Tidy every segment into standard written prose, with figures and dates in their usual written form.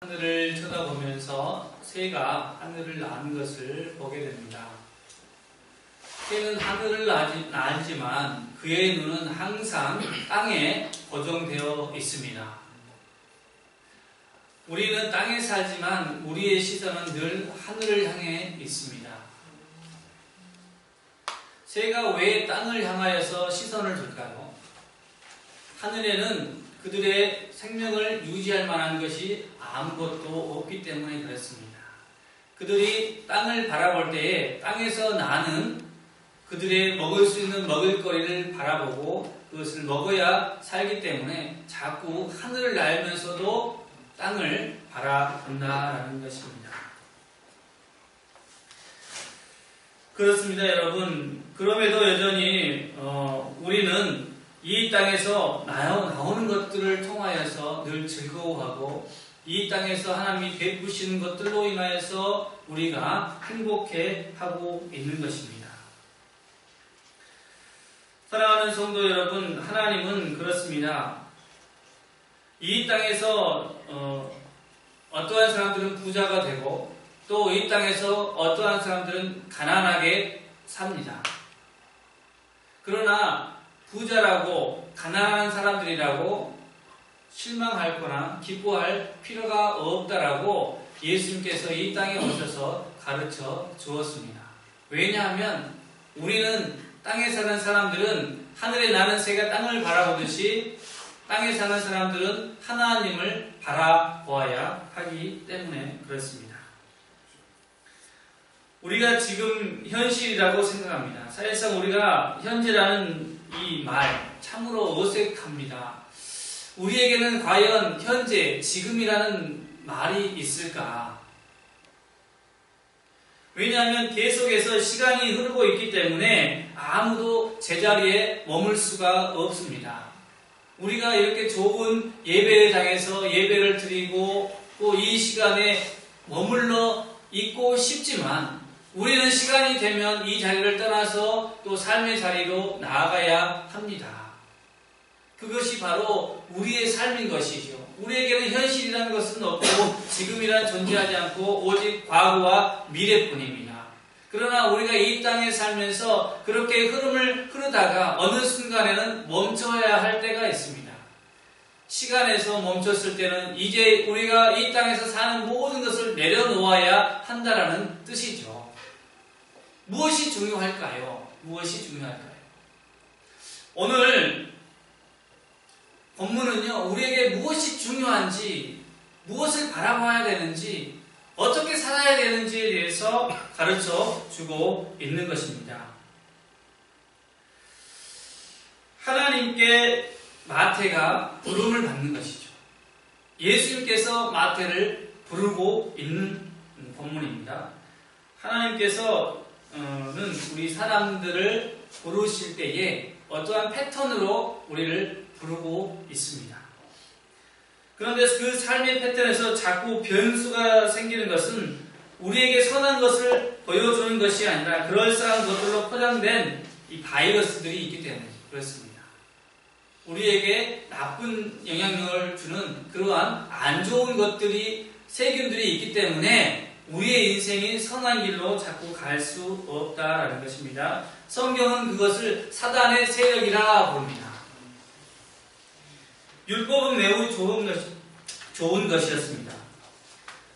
하늘을 쳐다보면서 새가 하늘을 나는 것을 보게 됩니다. 새는 하늘을 날지만 그의 눈은 항상 땅에 고정되어 있습니다. 우리는 땅에 살지만 우리의 시선은 늘 하늘을 향해 있습니다. 새가 왜 땅을 향하여서 시선을 둘까요? 하늘에는 그들의 생명을 유지할 만한 것이 아무것도 없기 때문에 그렇습니다. 그들이 땅을 바라볼 때에 땅에서 나는 그들의 먹을 수 있는 먹을거리를 바라보고 그것을 먹어야 살기 때문에 자꾸 하늘을 날면서도 땅을 바라본다라는 것입니다. 그렇습니다, 여러분. 그럼에도 여전히 우리는 이 땅에서 나오는 것들을 통하여서 늘 즐거워하고 이 땅에서 하나님이 베푸시는 것들로 인하여서 우리가 행복해하고 있는 것입니다. 사랑하는 성도 여러분, 하나님은 그렇습니다. 이 땅에서 어떠한 사람들은 부자가 되고 또 이 땅에서 어떠한 사람들은 가난하게 삽니다. 그러나 부자라고 가난한 사람들이라고 실망할 거나 기뻐할 필요가 없다라고 예수님께서 이 땅에 오셔서 가르쳐 주었습니다. 왜냐하면 우리는 땅에 사는 사람들은 하늘에 나는 새가 땅을 바라보듯이 땅에 사는 사람들은 하나님을 바라보아야 하기 때문에 그렇습니다. 우리가 지금 현실이라고 생각합니다. 사실상 우리가 현재라는 이 말 참으로 어색합니다. 우리에게는 과연 현재, 지금이라는 말이 있을까? 왜냐하면 계속해서 시간이 흐르고 있기 때문에 아무도 제자리에 머물 수가 없습니다. 우리가 이렇게 좋은 예배장에서 예배를 드리고 또 이 시간에 머물러 있고 싶지만 우리는 시간이 되면 이 자리를 떠나서 또 삶의 자리로 나아가야 합니다. 그것이 바로 우리의 삶인 것이죠. 우리에게는 현실이라는 것은 없고 지금이란 존재하지 않고 오직 과거와 미래뿐입니다. 그러나 우리가 이 땅에 살면서 그렇게 흐름을 흐르다가 어느 순간에는 멈춰야 할 때가 있습니다. 시간에서 멈췄을 때는 이제 우리가 이 땅에서 사는 모든 것을 내려놓아야 한다라는 뜻이죠. 무엇이 중요할까요? 무엇이 중요할까요? 오늘 본문은요, 우리에게 무엇이 중요한지, 무엇을 바라봐야 되는지, 어떻게 살아야 되는지에 대해서 가르쳐 주고 있는 것입니다. 하나님께 마태가 부름을 받는 것이죠. 예수님께서 마태를 부르고 있는 본문입니다. 하나님께서는 우리 사람들을 부르실 때에 어떠한 패턴으로 우리를 부르고 있습니다. 그런데 그 삶의 패턴에서 자꾸 변수가 생기는 것은 우리에게 선한 것을 보여주는 것이 아니라 그럴싸한 것들로 포장된 이 바이러스들이 있기 때문에 그렇습니다. 우리에게 나쁜 영향력을 주는 그러한 안 좋은 것들이, 세균들이 있기 때문에 우리의 인생이 선한 길로 자꾸 갈 수 없다라는 것입니다. 성경은 그것을 사단의 세력이라 부릅니다. 율법은 매우 좋은 것이었습니다.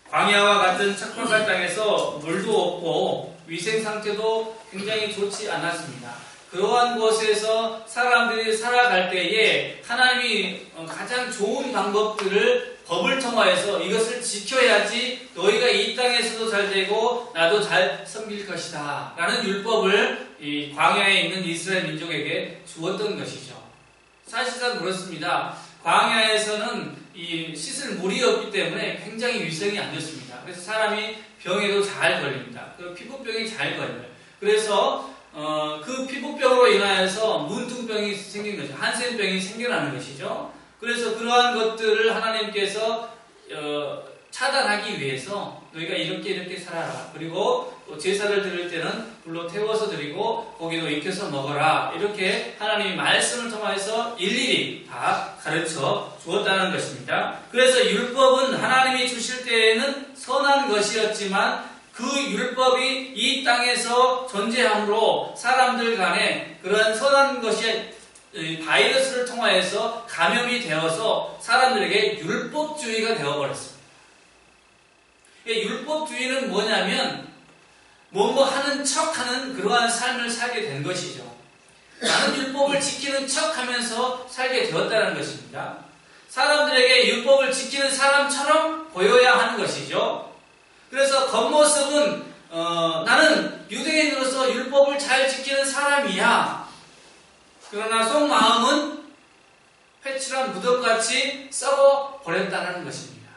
광야와 같은 척박한 땅에서 물도 없고 위생 상태도 굉장히 좋지 않았습니다. 그러한 곳에서 사람들이 살아갈 때에 하나님이 가장 좋은 방법들을 법을 통하여서 이것을 지켜야지 너희가 이 땅에서도 잘 되고 나도 잘 섬길 것이다 라는 율법을 이 광야에 있는 이스라엘 민족에게 주었던 것이죠. 사실상 그렇습니다. 광야에서는 이 씻을 물이 없기 때문에 굉장히 위생이 안 좋습니다. 그래서 사람이 병에도 잘 걸립니다. 그 피부병이 잘 걸려요. 그래서 그 피부병으로 인하여서 문둥병이 생긴 거죠. 한센병이 생겨나는 것이죠. 그래서 그러한 것들을 하나님께서 차단하기 위해서 너희가 이렇게 살아라. 그리고 또 제사를 드릴 때는 불로 태워서 드리고 고기도 익혀서 먹어라. 이렇게 하나님이 말씀을 통해서 일일이 다 가르쳐 주었다는 것입니다. 그래서 율법은 하나님이 주실 때에는 선한 것이었지만 그 율법이 이 땅에서 존재함으로 사람들 간에 그런 선한 것이 바이러스를 통하여서 감염이 되어서 사람들에게 율법주의가 되어버렸습니다. 율법주의는 뭐냐면 뭐뭐 하는 척하는 그러한 삶을 살게 된 것이죠. 나는 율법을 지키는 척하면서 살게 되었다는 것입니다. 사람들에게 율법을 지키는 사람처럼 보여야 하는 것이죠. 그래서 겉모습은 나는 유대인으로서 율법을 잘 지키는 사람이야. 그러나 속마음은 회칠한 무덤같이 썩어 버렸다는 것입니다.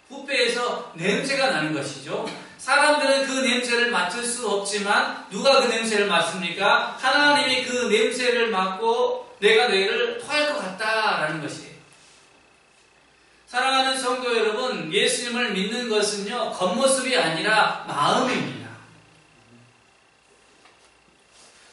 부패에서 냄새가 나는 것이죠. 사람들은 그 냄새를 맡을 수 없지만 누가 그 냄새를 맡습니까? 하나님이 그 냄새를 맡고 내가 너희를 토할 것 같다라는 것이에요. 사랑하는 성도 여러분, 예수님을 믿는 것은요, 겉모습이 아니라 마음입니다.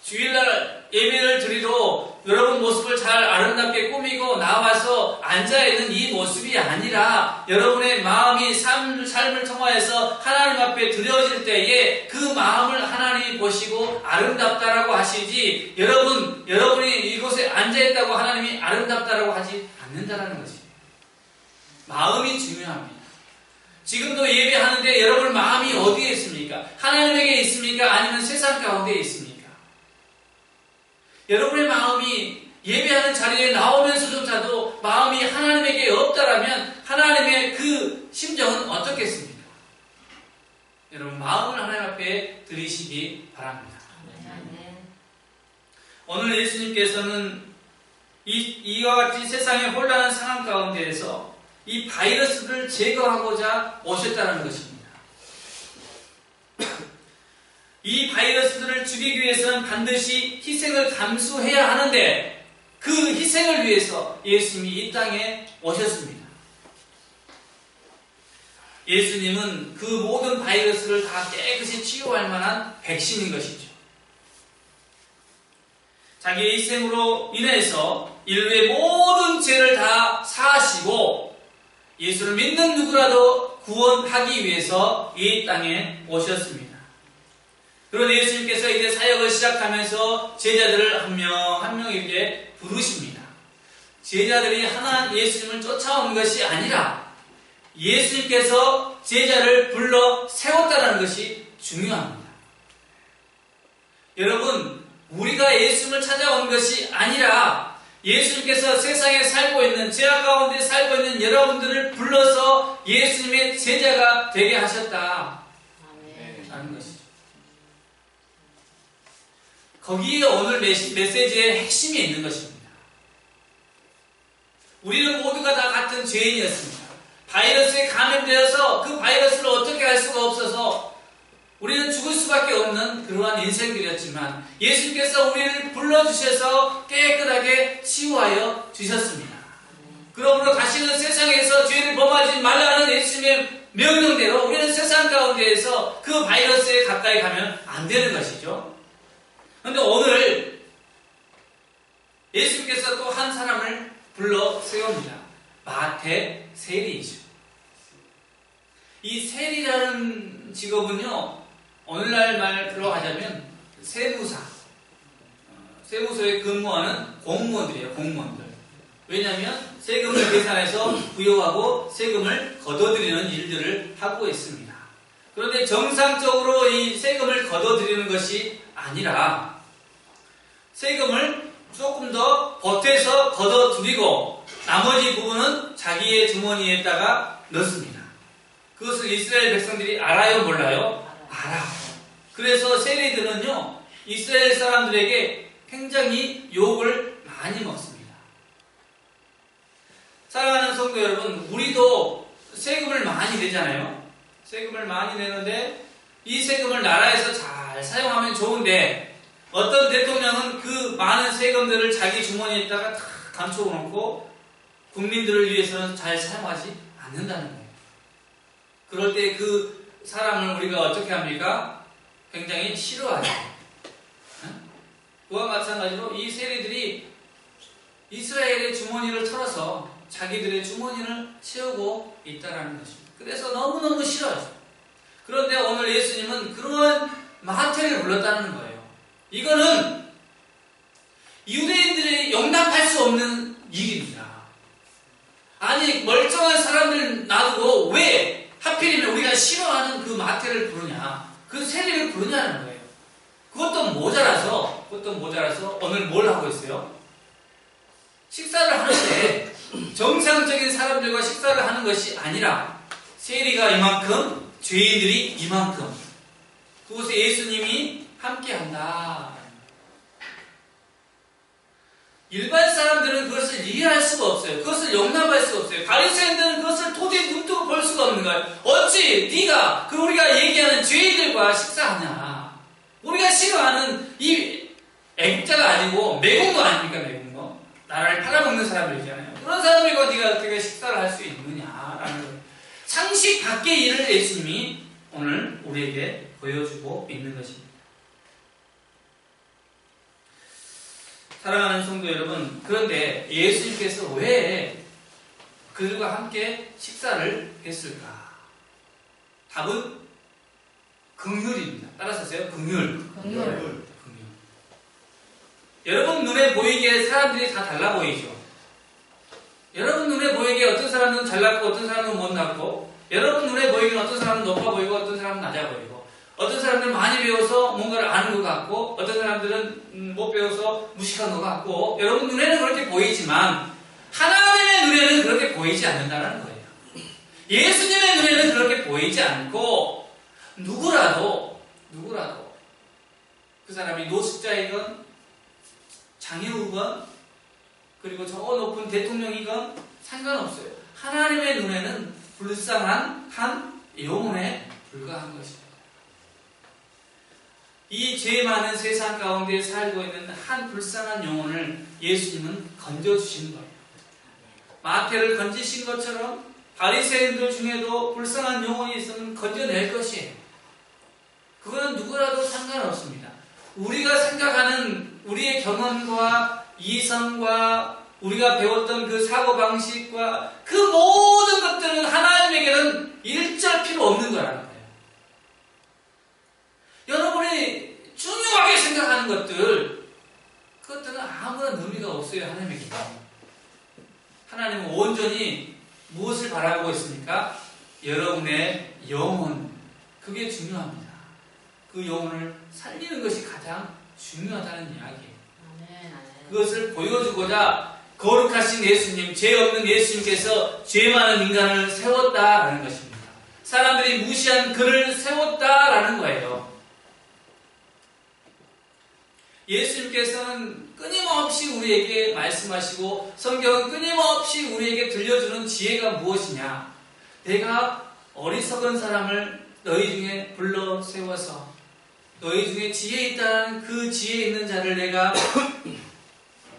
주일날 예배를 드리러 여러분 모습을 잘 아름답게 꾸미고 나와서 앉아있는 이 모습이 아니라 여러분의 마음이 삶을 통하여서 하나님 앞에 드려질 때에 그 마음을 하나님이 보시고 아름답다라고 하시지 여러분이 이곳에 앉아있다고 하나님이 아름답다라고 하지 않는다라는 것입니다. 마음이 중요합니다. 지금도 예배하는데 여러분 마음이 어디에 있습니까? 하나님에게 있습니까? 아니면 세상 가운데 있습니까? 여러분의 마음이 예배하는 자리에 나오면서조차도 마음이 하나님에게 없다라면 하나님의 그 심정은 어떻겠습니까? 여러분 마음을 하나님 앞에 드리시기 바랍니다. 오늘 예수님께서는 이와 같이 세상의 혼란한 상황 가운데에서 이 바이러스를 제거하고자 오셨다는 것입니다. 이 바이러스들을 죽이기 위해서는 반드시 희생을 감수해야 하는데 그 희생을 위해서 예수님이 이 땅에 오셨습니다. 예수님은 그 모든 바이러스를 다 깨끗이 치유할 만한 백신인 것이죠. 자기의 희생으로 인해서 인류의 모든 죄를 다 사하시고 예수를 믿는 누구라도 구원하기 위해서 이 땅에 오셨습니다. 그런 예수님께서 이제 사역을 시작하면서 제자들을 한 명 한 명 이렇게 부르십니다. 제자들이 하나 예수님을 쫓아온 것이 아니라 예수님께서 제자를 불러 세웠다는 것이 중요합니다. 여러분, 우리가 예수님을 찾아온 것이 아니라 예수님께서 세상에 살고 있는 죄악 가운데 살고 있는 여러분들을 불러서 예수님의 제자가 되게 하셨다라는 것이죠. 거기에 오늘 메시지의 핵심이 있는 것입니다. 우리는 모두가 다 같은 죄인이었습니다. 바이러스에 감염되어서 그 바이러스를 어떻게 할 수가 없어서 우리는 죽을 수밖에 없는 그러한 인생들이었지만 예수님께서 우리를 불러주셔서 깨끗하게 치유하여 주셨습니다. 그러므로 다시는 세상에서 죄를 범하지 말라는 예수님의 명령대로 우리는 세상 가운데에서 그 바이러스에 가까이 가면 안 되는 것이죠. 그런데 오늘 예수님께서 또 한 사람을 불러 세웁니다. 마태 세리이죠. 이 세리라는 직업은요, 오늘날 말로 하자면 세무사, 세무서에 근무하는 공무원들이에요. 공무원들. 왜냐하면 세금을 계산해서 부여하고 세금을 걷어들이는 일들을 하고 있습니다. 그런데 정상적으로 이 세금을 걷어들이는 것이 아니라 세금을 조금 더 보태서 걷어들이고 나머지 부분은 자기의 주머니에다가 넣습니다. 그것을 이스라엘 백성들이 알아요, 몰라요? 알아. 그래서 세리들은요, 이스라엘 사람들에게 굉장히 욕을 많이 먹습니다. 사랑하는 성도 여러분, 우리도 세금을 많이 내잖아요. 세금을 많이 내는데 이 세금을 나라에서 잘 사용하면 좋은데 어떤 대통령은 그 많은 세금들을 자기 주머니에다가 다 감춰놓고 국민들을 위해서는 잘 사용하지 않는다는 거예요. 그럴 때 그 사람을 우리가 어떻게 합니까? 굉장히 싫어하죠. 그와 마찬가지로 이 세리들이 이스라엘의 주머니를 털어서 자기들의 주머니를 채우고 있다는 것입니다. 그래서 너무너무 싫어요. 그런데 오늘 예수님은 그러한 마태를 불렀다는 거예요. 이거는 유대인들이 용납할 수 없는 일입니다. 아니, 멀쩡한 사람들 놔두고 왜 하필이면 우리가 싫어하는 그 마태를 부르냐, 그 세리를 부르냐는 거예요. 그것도 모자라서 오늘 뭘 하고 있어요? 식사를 하는데 정상적인 사람들과 식사를 하는 것이 아니라 세리가 이만큼, 죄인들이 이만큼, 그곳에 예수님이 함께한다. 일반 사람들은 그것을 이해할 수가 없어요. 그것을 용납할 수가 없어요. 바리새인들은 그것을 도저히 눈뜨고 볼 수가 없는 거예요. 어찌 네가 우리가 얘기하는 죄인들과 식사하냐? 우리가 싫어하는 이 애국자가 아니고 매국노 아닙니까? 매국노. 나라를 팔아먹는 사람들이잖아요. 그런 사람들과 네가 어떻게 식사를 할 수 있느냐라는 거예요. 상식 밖의 일을 예수님이 오늘 우리에게 보여주고 있는 것입니다. 사랑하는 성도 여러분, 그런데 예수님께서 왜 그들과 함께 식사를 했을까? 답은 긍휼입니다. 따라서세요. 긍휼. 여러분 눈에 보이기에 사람들이 다 달라 보이죠. 여러분 눈에 보이기에 어떤 사람은 잘났고 어떤 사람은 못났고, 여러분 눈에 보이기에 어떤 사람은 높아 보이고 어떤 사람은 낮아 보이고, 어떤 사람들은 많이 배워서 뭔가를 아는 것 같고 어떤 사람들은 못 배워서 무식한 것 같고, 여러분 눈에는 그렇게 보이지만 하나님의 눈에는 그렇게 보이지 않는다는 거예요. 예수님의 눈에는 그렇게 보이지 않고 누구라도 그 사람이 노숙자이건 장애우건 그리고 저 높은 대통령이건 상관없어요. 하나님의 눈에는 불쌍한 한 영혼에 불과한 것입니다. 이 죄 많은 세상 가운데 살고 있는 한 불쌍한 영혼을 예수님은 건져주신 거예요. 마태를 건지신 것처럼 바리새인들 중에도 불쌍한 영혼이 있으면 건져낼 것이에요. 그거는 누구라도 상관없습니다. 우리가 생각하는 우리의 경험과 이성과 우리가 배웠던 그 사고방식과 그 모든 것들은 하나님에게는 일절 필요 없는 거라는 거예요. 여러분이 중요하게 생각하는 것들, 그것들은 아무런 의미가 없어요. 하나님에게. 하나님은 온전히 무엇을 바라보고 있습니까? 여러분의 영혼, 그게 중요합니다. 그 영혼을 살리는 것이 가장 중요하다는 이야기예요. 그것을 보여주고자 거룩하신 예수님, 죄 없는 예수님께서 죄 많은 인간을 세웠다라는 것입니다. 사람들이 무시한 그를 세웠다라는 거예요. 예수님께서는 끊임없이 우리에게 말씀하시고 성경은 끊임없이 우리에게 들려주는 지혜가 무엇이냐? 내가 어리석은 사람을 너희 중에 불러 세워서 너희 중에 지혜 있다는 그 지혜 있는 자를 내가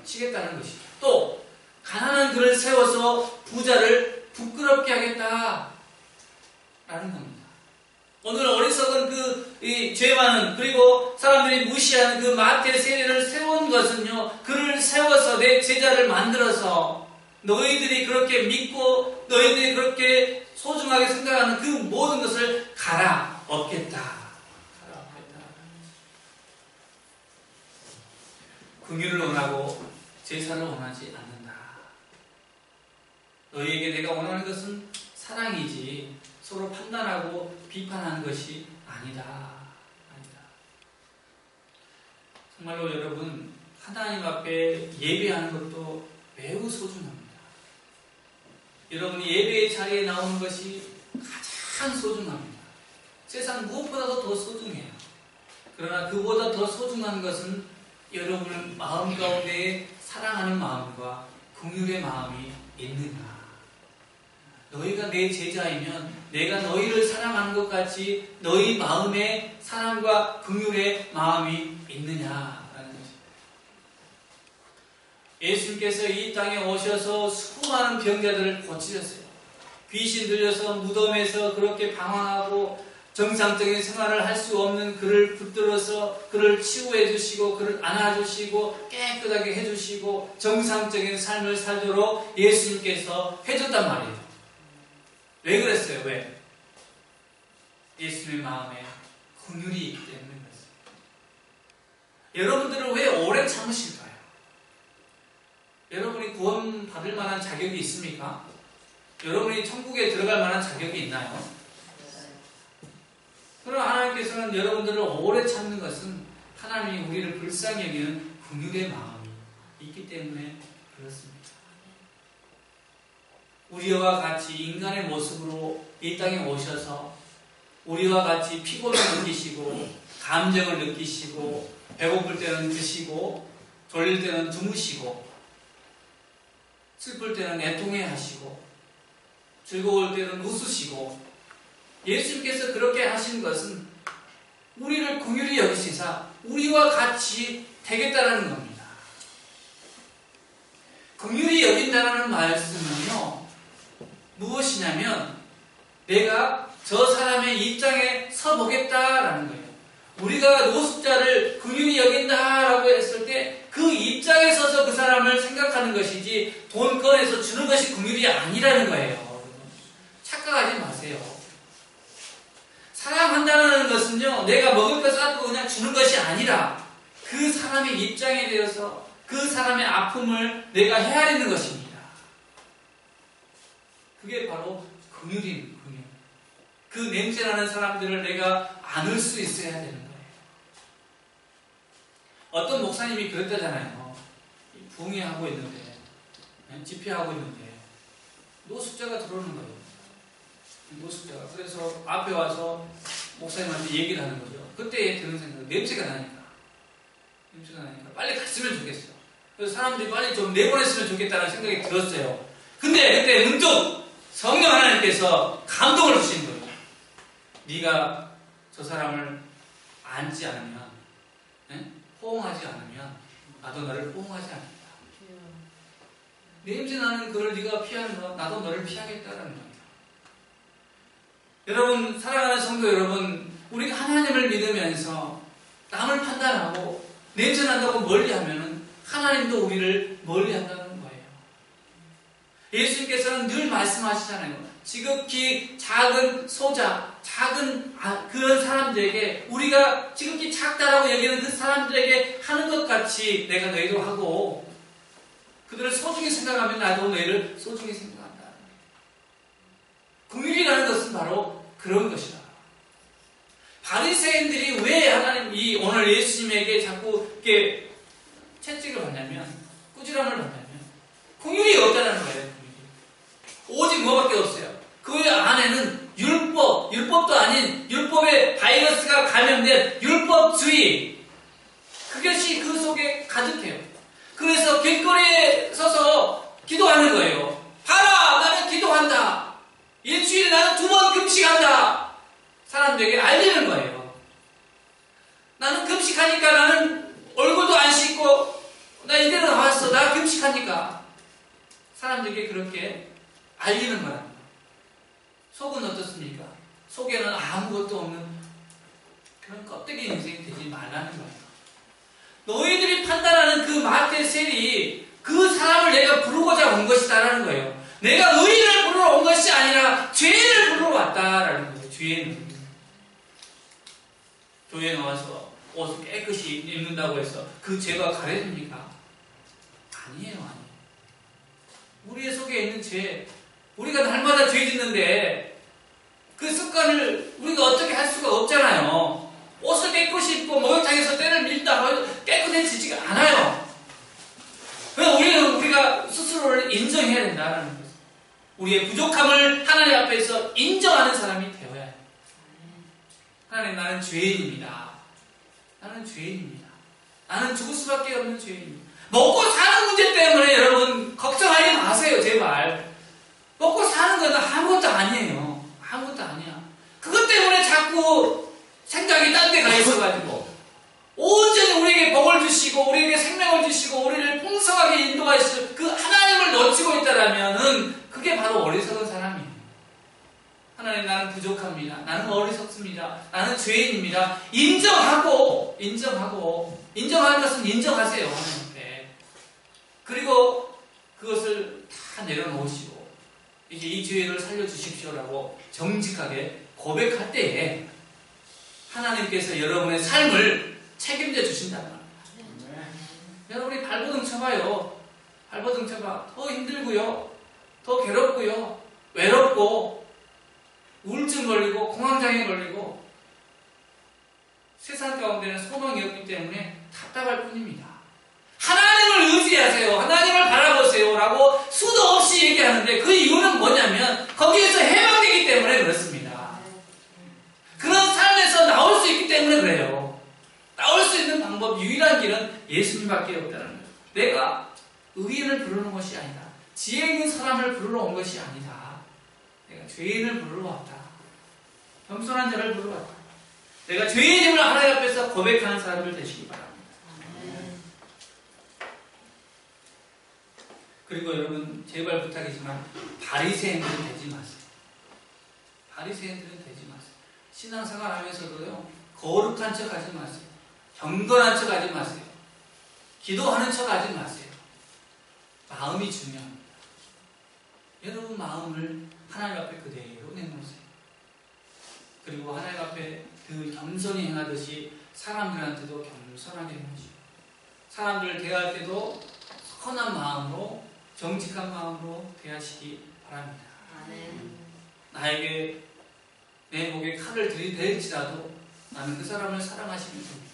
치겠다는 것이죠. 또 가난한 그를 세워서 부자를 부끄럽게 하겠다라는 겁니다. 오늘 어리석은 죄 많은 그리고 사람들이 무시하는 그 마태 세리를 세운 것은요, 그를 세워서 내 제자를 만들어서 너희들이 그렇게 믿고 너희들이 그렇게 소중하게 생각하는 그 모든 것을 갈아엎겠다. 긍휼을 원하고 제사를 원하지 않는다. 너희에게 내가 원하는 것은 사랑이지 서로 판단하고 비판하는 것이 아니다. 정말로 여러분, 하나님 앞에 예배하는 것도 매우 소중합니다. 여러분이 예배의 자리에 나오는 것이 가장 소중합니다. 세상 무엇보다도 더 소중해요. 그러나 그보다 더 소중한 것은 여러분의 마음 가운데 사랑하는 마음과 긍휼의 마음이 있느냐. 너희가 내 제자이면 내가 너희를 사랑하는 것 같이 너희 마음에 사랑과 긍휼의 마음이 있느냐라는 것입니다. 예수님께서 이 땅에 오셔서 수많은 병자들을 고치셨어요. 귀신 들려서 무덤에서 그렇게 방황하고 정상적인 생활을 할 수 없는 그를 붙들어서 그를 치유해 주시고 그를 안아주시고 깨끗하게 해주시고 정상적인 삶을 살도록 예수님께서 해줬단 말이에요. 왜 그랬어요? 왜? 예수님의 마음에 긍휼이 있기 때문에 그랬어요. 여러분들은 왜 오래 참으실까요? 여러분이 구원 받을 만한 자격이 있습니까? 여러분이 천국에 들어갈 만한 자격이 있나요? 그러나 하나님께서는 여러분들을 오래 참는 것은 하나님이 우리를 불쌍히 여기는 긍휼의 마음이 있기 때문에 그렇습니다. 우리와 같이 인간의 모습으로 이 땅에 오셔서 우리와 같이 피곤을 느끼시고 감정을 느끼시고 배고플 때는 드시고 졸릴 때는 주무시고 슬플 때는 애통해 하시고 즐거울 때는 웃으시고 예수님께서 그렇게 하신 것은 우리를 긍휼히 여기시사 우리와 같이 되겠다는 겁니다. 긍휼히 여긴다는 말씀은요, 무엇이냐면 내가 저 사람의 입장에 서보겠다라는 거예요. 우리가 노숙자를 긍휼히 여긴다라고 했을 때 그 입장에 서서 그 사람을 생각하는 것이지 돈 꺼내서 주는 것이 긍휼이 아니라는 거예요. 착각하지 마세요. 사랑한다는 것은요, 내가 먹을 거 싸고 그냥 주는 것이 아니라 그 사람의 입장에 대해서 그 사람의 아픔을 내가 헤아리는 것입니다. 그게 바로 긍휼입니다. 긍휼. 그 냄새나는 사람들을 내가 안을 수 있어야 되는 거예요. 어떤 목사님이 그랬다잖아요. 부흥회하고 있는데, 집회하고 있는데 노숙자가 들어오는 거예요. 노숙자가. 그래서 앞에 와서 목사님한테 얘기를 하는 거죠. 그때 드는 생각, 냄새가 나니까 빨리 갔으면 좋겠어. 그래서 사람들이 빨리 좀 내보냈으면 좋겠다는 생각이 들었어요. 근데 그때 문득 성령 하나님께서 감동을 주신 거예요. 네가 저 사람을 안지 않으면, 포옹하지 않으면 나도 너를 포옹하지 않는다. 냄새나는 그를 네가 피하면 나도 너를 피하겠다라는 거예요. 여러분, 사랑하는 성도 여러분, 우리가 하나님을 믿으면서 남을 판단하고 냄새난다고 멀리하면 하나님도 우리를 멀리한다는 거예요. 예수님께서는 늘 말씀하시잖아요. 지극히 작은 소자, 작은 그런 사람들에게, 우리가 지극히 작다라고 여기는 그 사람들에게 하는 것 같이 내가 너희도 하고 그들을 소중히 생각하면 나도 너희를 소중히 생각한다. 긍휼이라는 것은 바로 그런 것이다. 바리새인들이 왜 하나님 오늘 예수님에게 자꾸 이렇게 채찍을 받냐면, 꾸지람을 받냐면 긍휼이 없다는 거예요. 오직 뭐밖에 없어요. 그 안에는 율법도 아닌 율법의 바이러스가 감염된 율법주의, 그것이 그 속에 가득해요. 그래서 길거리에 서서 기도하는 거예요. 봐라, 나는 기도한다. 일주일에 나는 2번 금식한다. 사람들에게 알리는 거예요. 나는 금식하니까 나는 얼굴도 안 씻고 나 이대로 나왔어. 나 금식하니까. 사람들에게 그렇게 알리는 거랍니다. 속은 어떻습니까? 속에는 아무것도 없는 그런 껍데기 인생이 되지 말라는 거예요. 너희들이 판단하는 그 마태셀이 그 사람을 내가 부르고자 온 것이다라는 거예요. 내가 의인을 부르러 온 것이 아니라 죄인을 부르러 왔다라는 거예요. 죄인을. 교회에 나와서 옷을 깨끗이 입는다고 해서 그 죄가 가려집니까? 아니에요. 우리의 속에 있는 죄, 우리가 날마다 죄 짓는데 그 습관을 우리가 어떻게 할 수가 없잖아요. 옷을 깨끗이 입고 목욕탕에서 때를 밀다 깨끗해지지가 않아요. 그래서 우리가 스스로를 인정해야 된다는 거죠. 우리의 부족함을 하나님 앞에서 인정하는 사람이 되어야 해요. 하나님, 나는 죄인입니다. 나는 죄인입니다. 나는 죽을 수밖에 없는 죄인입니다. 먹고 사는 문제 때문에 여러분 걱정하지 마세요. 제발. 먹고 사는 건 아무것도 아니에요. 아무것도 아니야. 그것 때문에 자꾸 생각이 딴 데 가 있어가지고 온전히 우리에게 복을 주시고 우리에게 생명을 주시고 우리를 풍성하게 인도하실 그 하나님을 놓치고 있다라면은 그게 바로 어리석은 사람이에요. 하나님, 나는 부족합니다. 나는 어리석습니다. 나는 죄인입니다. 인정하고 인정하는 것은 인정하세요. 하나님께. 그리고 그것을 다 내려놓으시고 이제 이 죄를 살려주십시오라고 정직하게 고백할 때에 하나님께서 여러분의 삶을 책임져 주신다는 겁니다. 여러분이 발버둥 쳐봐요. 발버둥 쳐봐. 더 힘들고요. 더 괴롭고요. 외롭고 우울증 걸리고 공황장애 걸리고 세상 가운데는 소망이 없기 때문에 답답할 뿐입니다. 하나님을 의지하세요. 하나님을 바라보세요. 라고 수도 없이 얘기하는데 그 이유는 뭐냐면 거기에서 해방되기 때문에 그렇습니다. 그런 삶에서 나올 수 있기 때문에 그래요. 나올 수 있는 방법, 유일한 길은 예수님밖에 없다는 거예요. 내가 의인을 부르는 것이 아니다. 지혜 있는 사람을 부르러 온 것이 아니다. 내가 죄인을 부르러 왔다. 겸손한 자를 부르러 왔다. 내가 죄인임을 하나님 앞에서 고백하는 사람을 되시기 바랍니다. 그리고 여러분 제발 부탁이지만 바리새인들은 되지 마세요. 바리새인들은 되지 마세요. 신앙생활 하면서도요 거룩한 척 하지 마세요. 경건한 척 하지 마세요. 기도하는 척 하지 마세요. 마음이 중요합니다. 여러분 마음을 하나님 앞에 그대로 내놓으세요. 그리고 하나님 앞에 그 겸손히 행하듯이 사람들한테도 겸손하게 행하시고 사람들을 대할 때도 선한 마음으로 정직한 마음으로 대하시기 바랍니다. 나에게 내 목에 칼을 들이댈지라도 나는 그 사람을 사랑하시면 됩니다.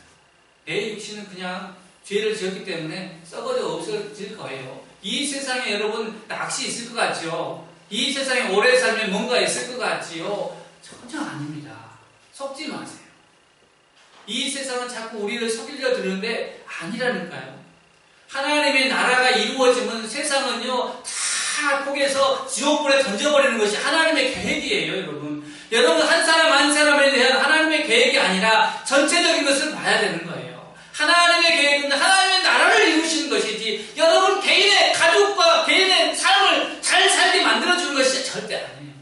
내 육신은 그냥 죄를 지었기 때문에 썩어져 없어질 거예요. 이 세상에 여러분 낚시 있을 것 같죠? 이 세상에 오래 살면 뭔가 있을 것 같지요? 전혀 아닙니다. 속지 마세요. 이 세상은 자꾸 우리를 속이려 드는데 아니라니까요. 하나님의 나라가 이루어지면 세상은요 다 포개서 지옥불에 던져버리는 것이 하나님의 계획이에요. 여러분 한 사람 한 사람에 대한 하나님의 계획이 아니라 전체적인 것을 봐야 되는 거예요. 하나님의 계획은 하나님의 나라를 이루시는 것이지 여러분 개인의 가족과 개인의 삶을 잘 살게 만들어주는 것이 절대 아니에요.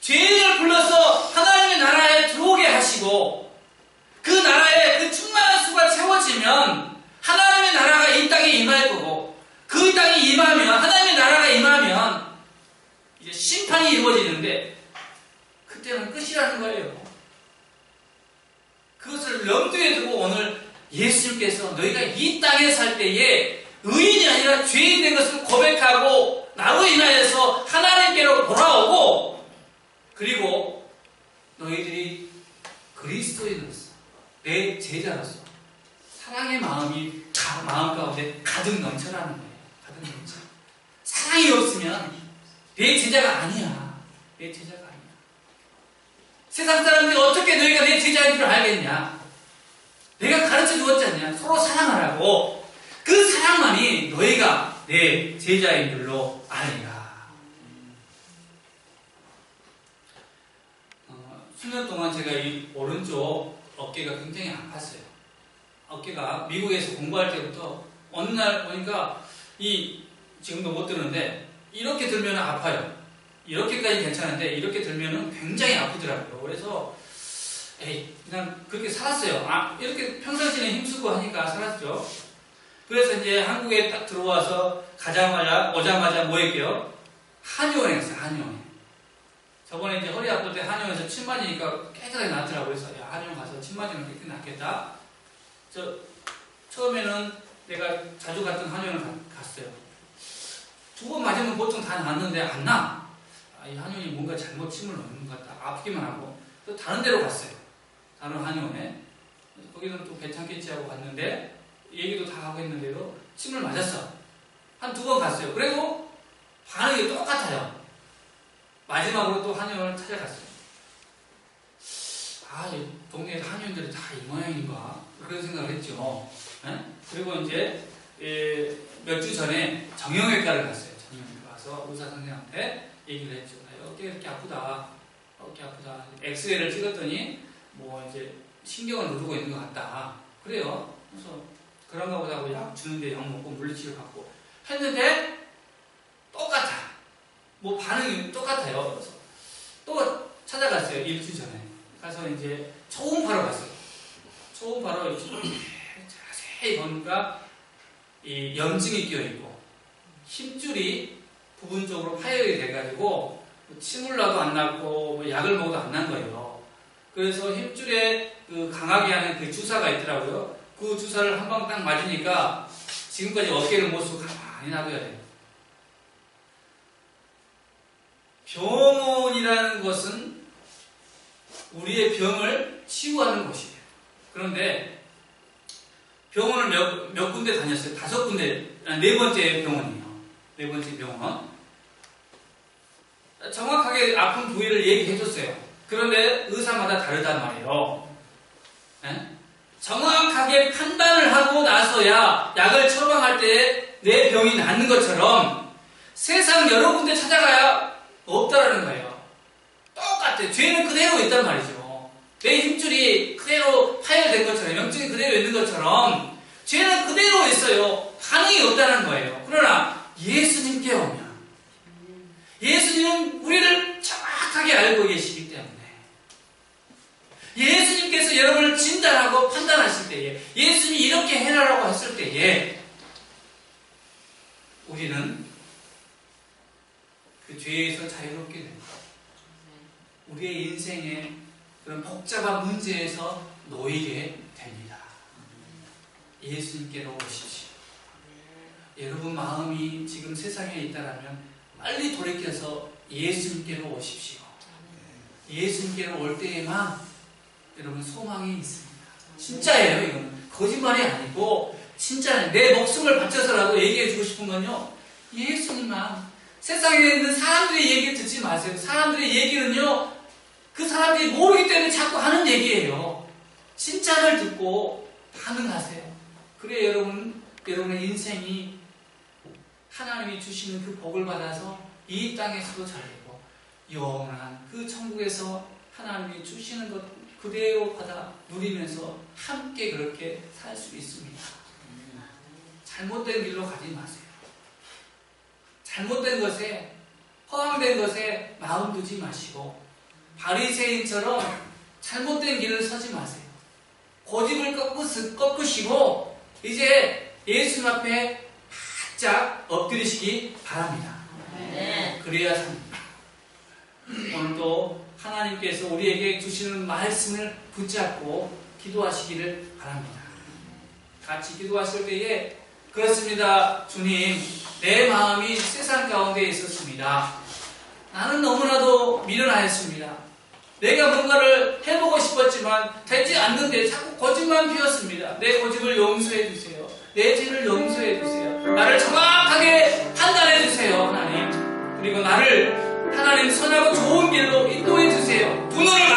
죄인을 불러서 하나님의 나라에 들어오게 하시고 그 나라에 그 충만한 수가 채워지면 하나님의 나라가 이 땅에 임할 거고 그 땅에 임하면 하나님의 나라가 임하면 이제 심판이 이루어지는데 그때는 끝이라는 거예요. 그것을 염두에 두고 오늘 예수님께서 너희가 이 땅에 살 때에 의인이 아니라 죄인 된 것을 고백하고 나로 인하여서 하나님께로 돌아오고 그리고 너희들이 그리스도인으로서 내 제자로서 사랑의 마음이 마음 가운데 가득 넘쳐라는 거예요. 가득 넘쳐. 사랑이 없으면 내 제자가 아니야. 내 제자가 아니야. 세상 사람들이 어떻게 너희가 내 제자인 줄 알겠냐? 내가 가르쳐 주었지 않냐? 서로 사랑하라고. 그 사랑만이 너희가 내 제자인 줄로 아니라. 수년 동안 제가 이 오른쪽 어깨가 굉장히 아팠어요. 어깨가 미국에서 공부할 때부터 어느 날 보니까 지금도 못 드는데 이렇게 들면 아파요. 이렇게까지 괜찮은데 이렇게 들면 굉장히 아프더라고요. 그래서 그냥 그렇게 살았어요. 이렇게 평상시에 힘쓰고 하니까 살았죠. 그래서 이제 한국에 딱 들어와서 오자마자 뭐 했게요? 한의원에 갔어요. 한의원에. 저번에 이제 허리 아플 때 한의원에서 침 맞으니까 깨끗하게 낫더라고요. 그래서 한의원 가서 침 맞으면 깨끗하게 낫겠다. 처음에는 내가 자주 갔던 한의원을 갔어요. 2번 맞으면 보통 다 낫는데 안 나. 이 한의원이 뭔가 잘못 침을 넣는 것 같다. 아프기만 하고. 또 다른 데로 갔어요. 다른 한의원에. 거기는 또 괜찮겠지 하고 갔는데 얘기도 다 하고 했는데도 침을 맞았어. 한 2번 갔어요. 그래도 반응이 똑같아요. 마지막으로 또 한의원을 찾아갔어요. 이 동네에 한의원들이 다 이 모양인가? 그런 생각을 했죠. 그리고 이제 몇 주 전에 정형외과를 갔어요. 정형외과 가서 의사 선생님한테 얘기를 했죠. 어깨가 이렇게 아프다. 어깨 아프다. 엑스레이를 찍었더니 뭐 이제 신경을 누르고 있는 것 같다. 그래요. 그래서 그런가 보다 하고 약 주는데 약 먹고 물리치료 받고 했는데 똑같아. 뭐 반응이 똑같아요. 그래서 또 찾아갔어요. 일주일 전에. 가서 이제 초음파로 갔어요. 초음파로 이렇게 자세히 보니까 이 염증이 끼어있고 힘줄이 부분적으로 파열이 돼가지고 침을 놔도 안 났고 뭐 약을 먹어도 안 난 거예요. 그래서 힘줄에 그 강하게 하는 그 주사가 있더라고요. 그 주사를 한 방 딱 맞으니까 지금까지 어깨를 못 쓰고 가만히 놔둬야 돼요. 병원이라는 것은 우리의 병을 치유하는 곳이에요. 그런데 병원을 몇 군데 다녔어요. 5군데, 4번째 병원이에요. 4번째 병원. 정확하게 아픈 부위를 얘기해 줬어요. 그런데 의사마다 다르단 말이에요. 네? 정확하게 판단을 하고 나서야 약을 처방할 때 내 병이 낫는 것처럼 세상 여러 군데 찾아가야 없다라는 거예요. 똑같아요. 죄는 그대로 있단 말이죠. 내 힘줄이 그대로 파열된 것처럼, 염증이 그대로 있는 것처럼 죄는 그대로 있어요. 반응이 없다는 거예요. 그러나 예수님께 오면 예수님은 우리를 정확하게 알고 계시기 때문에 예수님께서 여러분을 진단하고 판단하실 때에 예수님이 이렇게 해라라고 했을 때에 우리는 그 죄에서 자유롭게 됩니다. 우리의 인생의 그런 복잡한 문제에서 놓이게 됩니다. 예수님께로 오십시오. 여러분 마음이 지금 세상에 있다라면 빨리 돌이켜서 예수님께로 오십시오. 예수님께로 올 때에만 여러분 소망이 있습니다. 진짜예요. 이건 거짓말이 아니고 진짜예요. 내 목숨을 바쳐서라도 얘기해 주고 싶은 건요, 예수님만. 세상에 있는 사람들의 얘기 듣지 마세요. 사람들의 얘기는요, 그 사람들이 모르기 때문에 자꾸 하는 얘기예요. 진짜를 듣고 반응하세요. 그래 여러분의 인생이 하나님이 주시는 그 복을 받아서 이 땅에서도 잘 되고 영원한 그 천국에서 하나님이 주시는 것 그대로 받아 누리면서 함께 그렇게 살 수 있습니다. 잘못된 길로 가지 마세요. 잘못된 것에, 허황된 것에 마음 두지 마시고 바리새인처럼 잘못된 길을 서지 마세요. 고집을 꺾으시고 이제 예수님 앞에 바짝 엎드리시기 바랍니다. 네. 그래야 삽니다. 오늘도 하나님께서 우리에게 주시는 말씀을 붙잡고 기도하시기를 바랍니다. 같이 기도하실 때에 그렇습니다. 주님, 내 마음이 세상 가운데 있었습니다. 나는 너무나도 미련하였습니다. 내가 뭔가를 해보고 싶었지만 되지 않는데 자꾸 고집만 피웠습니다. 내 고집을 용서해 주세요. 내 죄를 용서해 주세요. 나를 정확하게 판단해 주세요, 하나님. 그리고 나를 하나님 선하고 좋은 길로 인도해 주세요. 눈을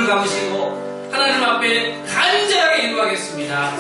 감으시고 하나님 앞에 간절하게 기도하겠습니다.